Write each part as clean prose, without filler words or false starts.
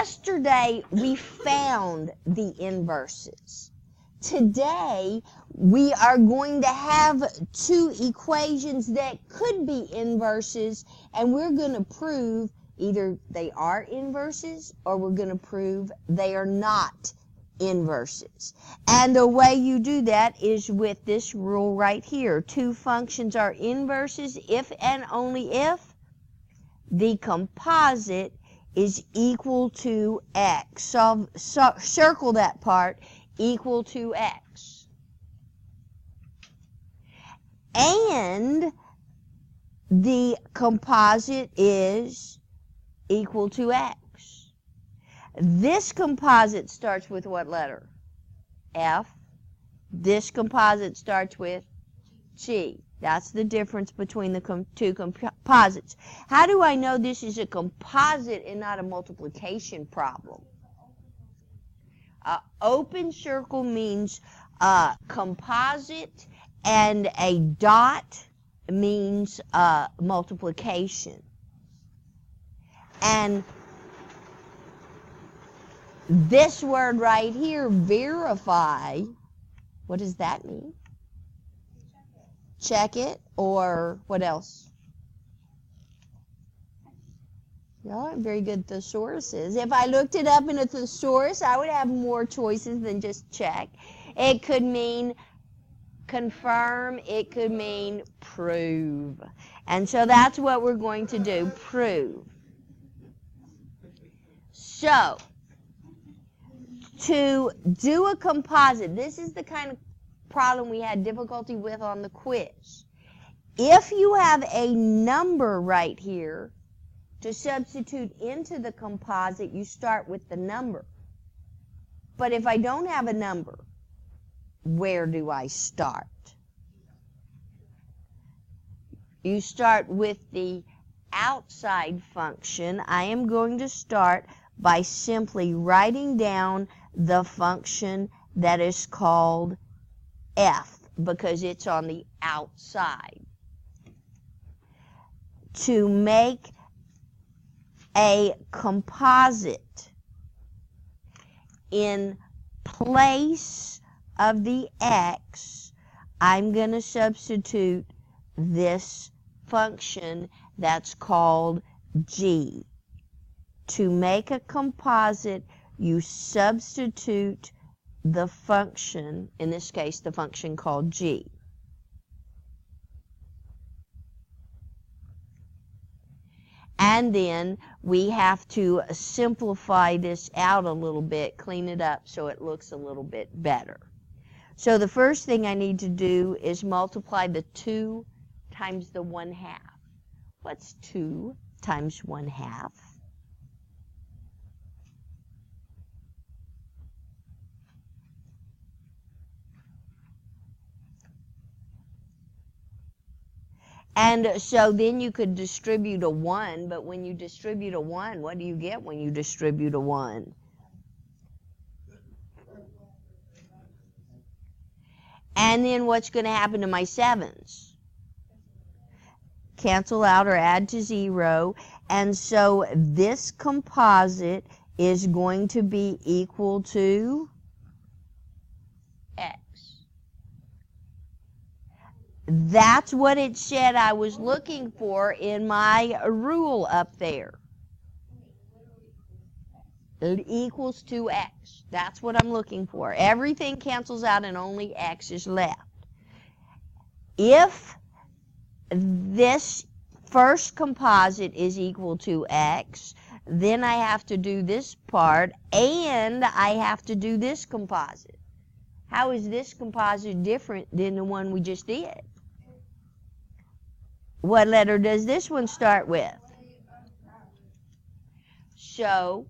yesterday we found the inverses. Today we are going to have two equations that could be inverses, and we're going to prove either they are inverses or we're going to prove they are not inverses. And the way you do that is with this rule right here. Two functions are inverses if and only if the composite is equal to x. So circle that part, equal to x. And the composite is equal to x. This composite starts with what letter? F. This composite starts with G. That's the difference between the two composites. How do I know this is a composite and not a multiplication problem? Open circle means composite, and a dot means multiplication. And this word right here, verify, what does that mean? Check it, or what else? Y'all are very good thesauruses. If I looked it up in a thesaurus, I would have more choices than just check. It could mean confirm. It could mean prove. And so that's what we're going to do, prove. So, to do a composite, this is the kind of problem we had difficulty with on the quiz. If you have a number right here, to substitute into the composite, you start with the number. But if I don't have a number, where do I start? You start with the outside function. I am going to start by simply writing down the function that is called f, because it's on the outside. To make a composite in place of the x, I'm going to substitute this function that's called g. To make a composite, you substitute the function, in this case the function called g. And then we have to simplify this out a little bit, clean it up so it looks a little bit better. So the first thing I need to do is multiply the 2 times the 1/2. What's 2 times 1/2? And so then you could distribute a 1, but when you distribute a 1, what do you get when you distribute a 1? And then what's going to happen to my 7s? Cancel out or add to 0. And so this composite is going to be equal to x. That's what it said I was looking for in my rule up there. It equals to x. That's what I'm looking for. Everything cancels out and only x is left. If this first composite is equal to x, then I have to do this part, and I have to do this composite. How is this composite different than the one we just did? What letter does this one start with? So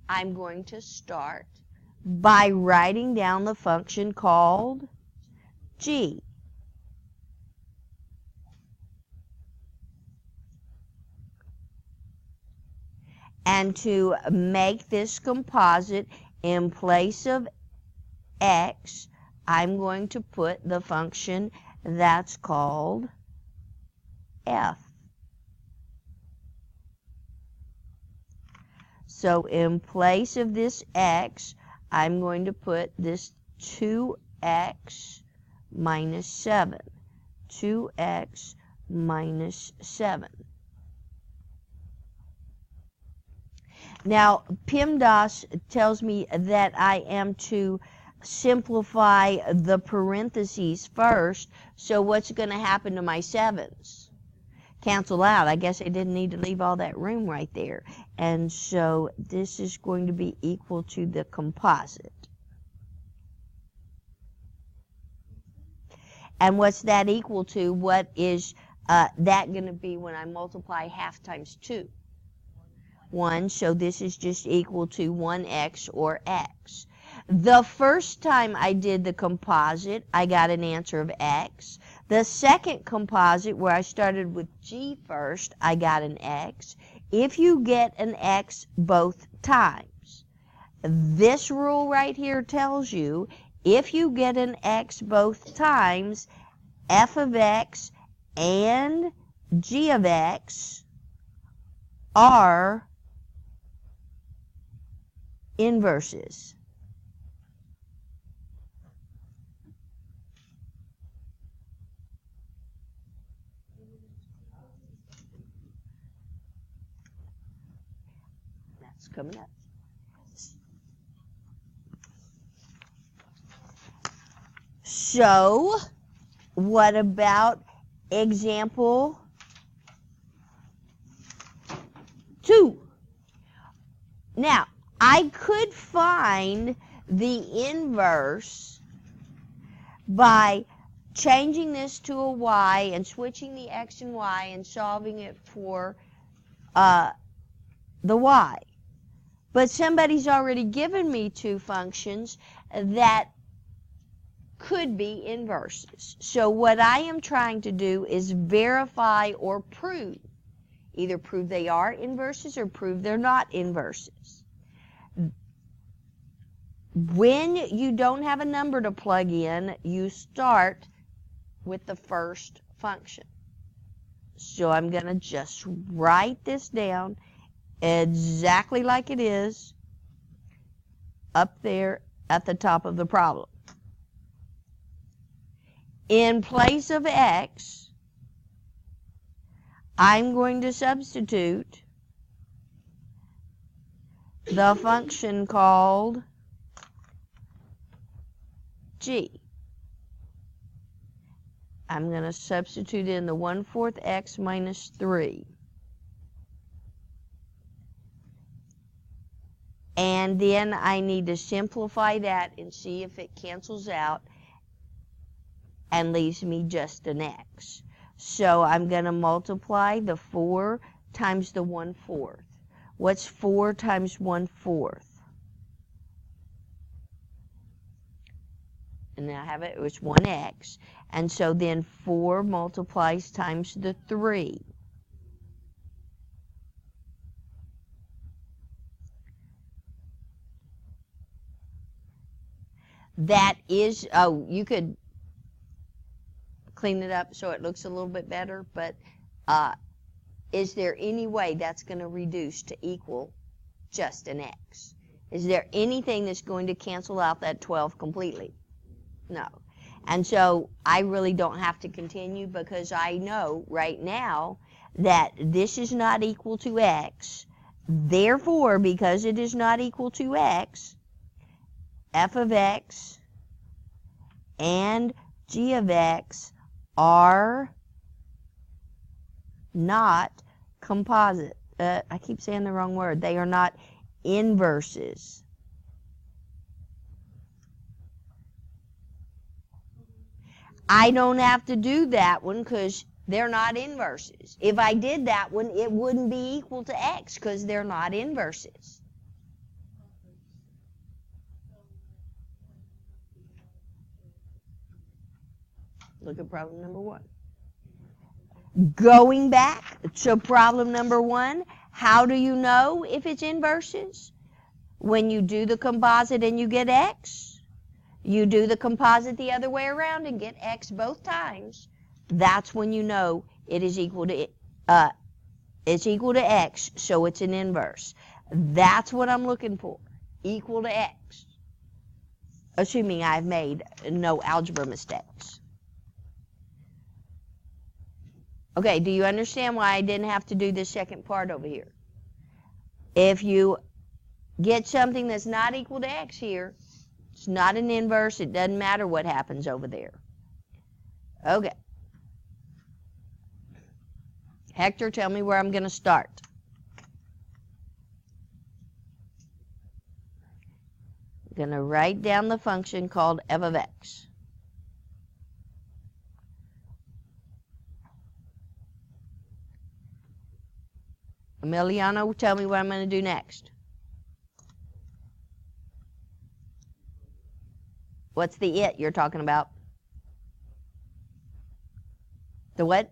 I'm going to start by writing down the function called g. And to make this composite in place of x, I'm going to put the function that's called f. So in place of this x, I'm going to put this 2x minus 7. 2x minus 7. Now, PEMDAS tells me that I am to simplify the parentheses first, so what's going to happen to my 7's? Cancel out. I guess I didn't need to leave all that room right there. And so this is going to be equal to the composite. And what's that equal to? What is that going to be when I multiply half times 2? 1, so this is just equal to 1x or x. The first time I did the composite, I got an answer of x. The second composite, where I started with g first, I got an x. If you get an x both times, this rule right here tells you if you get an x both times, f of x and g of x are inverses. That's coming up. So, what about example 2? Now, I could find the inverse by changing this to a y and switching the x and y and solving it for the y. But somebody's already given me 2 functions that could be inverses. So what I am trying to do is verify or prove. Either prove they are inverses or prove they're not inverses. When you don't have a number to plug in, you start with the first function. So I'm going to just write this down exactly like it is up there at the top of the problem. In place of x, I'm going to substitute the function called g. I'm going to substitute in the 1/4 x minus 3. And then I need to simplify that and see if it cancels out and leaves me just an x. So I'm going to multiply the 4 times the 1/4. What's 4 times 1/4? And I have it was 1x. And so then 4 multiplies times the 3. That is, oh, you could clean it up so it looks a little bit better, but is there any way that's going to reduce to equal just an x? Is there anything that's going to cancel out that 12 completely? No. And so I really don't have to continue because I know right now that this is not equal to x. Therefore, because it is not equal to x, f of x and g of x are not composite. I keep saying the wrong word. They are not inverses. I don't have to do that one because they're not inverses. If I did that one, it wouldn't be equal to x because they're not inverses. Look at problem number 1. Going back to problem number 1, how do you know if it's inverses? When you do the composite and you get x, you do the composite the other way around and get x both times. That's when you know it is equal to x, so it's an inverse. That's what I'm looking for, equal to x, assuming I've made no algebra mistakes. Okay, do you understand why I didn't have to do this second part over here? If you get something that's not equal to x here, it's not an inverse, it doesn't matter what happens over there. Okay. Hector, tell me where I'm going to start. I'm going to write down the function called f of x. Emiliano, tell me what I'm going to do next. What's the it you're talking about? The what?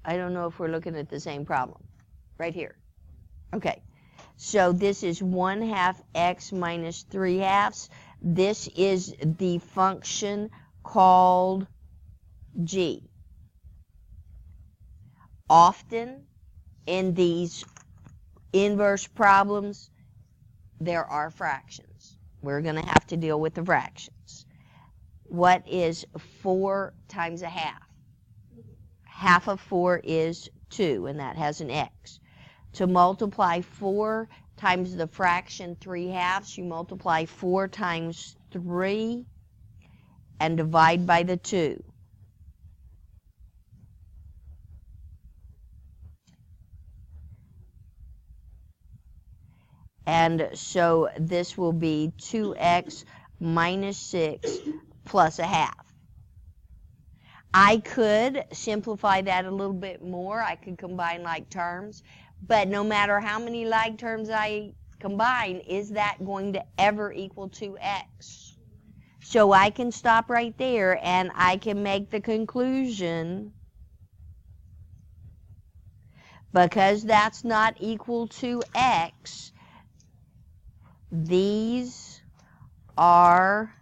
I don't know if we're looking at the same problem. Right here. Okay. So this is 1/2 x minus 3/2. This is the function called g. Often in these inverse problems, there are fractions. We're going to have to deal with the fractions. What is 4 times 1/2? 1/2 of 4 is 2, and that has an x. To multiply 4 times the fraction 3/2, you multiply 4 times 3 and divide by the 2. And so this will be 2x minus 6 plus 1/2. I could simplify that a little bit more. I could combine like terms. But no matter how many like terms I combine, is that going to ever equal 2x? So I can stop right there and I can make the conclusion, because that's not equal to x, these are,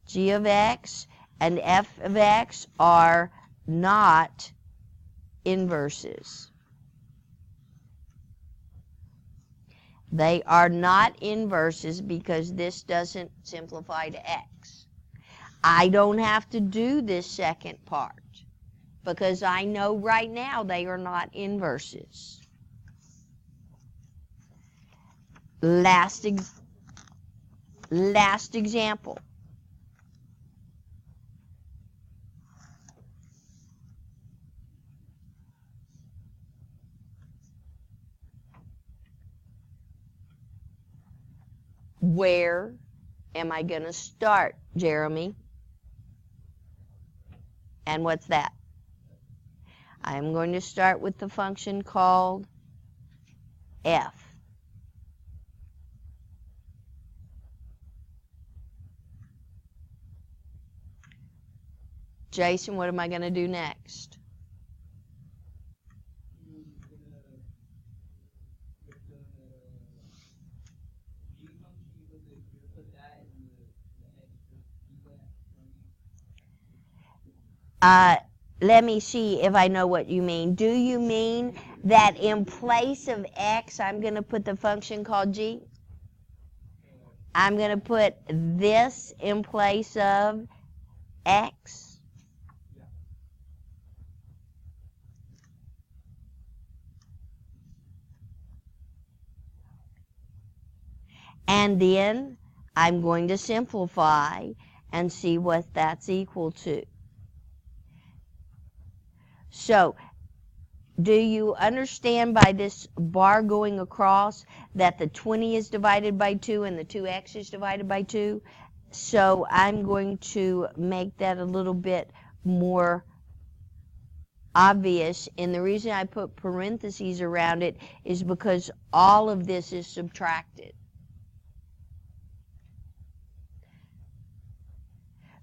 g of x and f of x are not inverses. They are not inverses because this doesn't simplify to x. I don't have to do this second part because I know right now they are not inverses. Last example. Where am I going to start, Jeremy? And what's that? I'm going to start with the function called f. Jason, what am I going to do next? Let me see if I know what you mean. Do you mean that in place of x, I'm going to put the function called g? I'm going to put this in place of x? And then I'm going to simplify and see what that's equal to. So, do you understand by this bar going across that the 20 is divided by 2 and the 2x is divided by 2? So I'm going to make that a little bit more obvious, and the reason I put parentheses around it is because all of this is subtracted.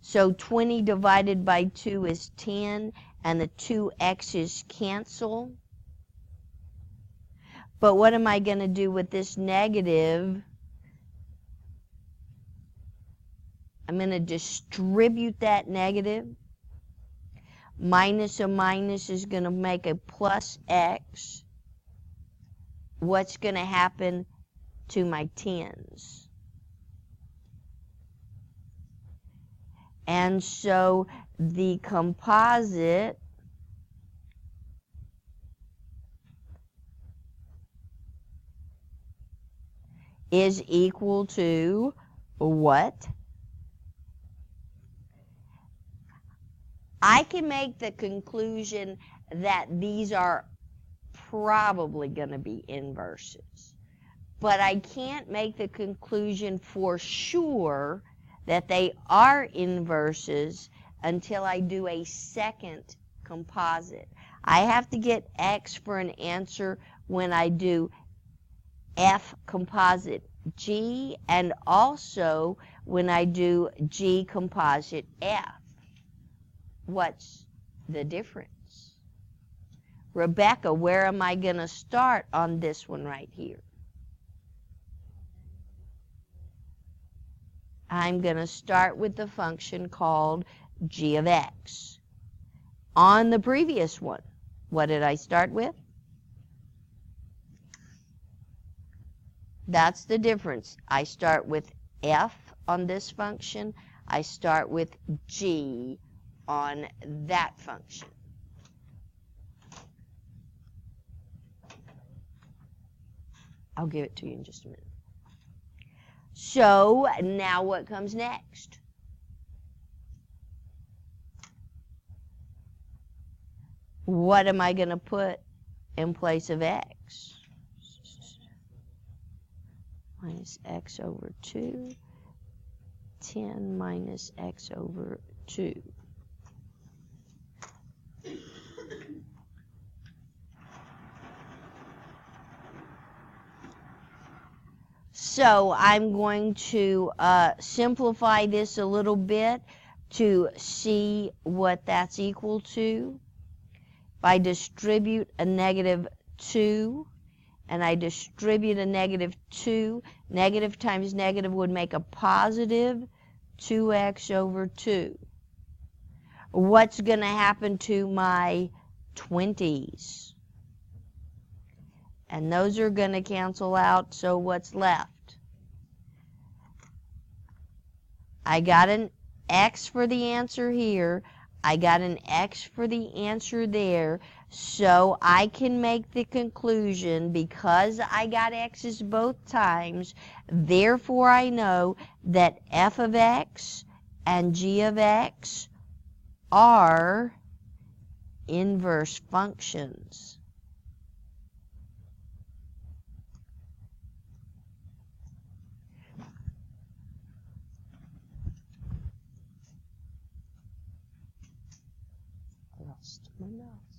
So 20 divided by 2 is 10, and the 2x's cancel. But what am I going to do with this negative? I'm going to distribute that negative. Minus a minus is going to make a plus x. What's going to happen to my tens? And so the composite is equal to what? I can make the conclusion that these are probably going to be inverses. But I can't make the conclusion for sure that they are inverses until I do a second composite. I have to get X for an answer when I do F composite G, and also when I do G composite F. What's the difference? Rebecca, where am I going to start on this one right here? I'm going to start with the function called g of x. On the previous one, what did I start with? That's the difference. I start with f on this function. I start with g on that function. I'll give it to you in just a minute. So now what comes next? What am I going to put in place of x? Minus x over 2. 10 minus x over 2. So I'm going to simplify this a little bit to see what that's equal to. If I distribute a negative 2 and I distribute a negative 2, negative times negative would make a positive 2x over 2. What's going to happen to my 20s? And those are going to cancel out, so what's left? I got an x for the answer here. I got an x for the answer there. So I can make the conclusion, because I got x's both times, therefore I know that f of x and g of x are inverse functions. Lost my mouse.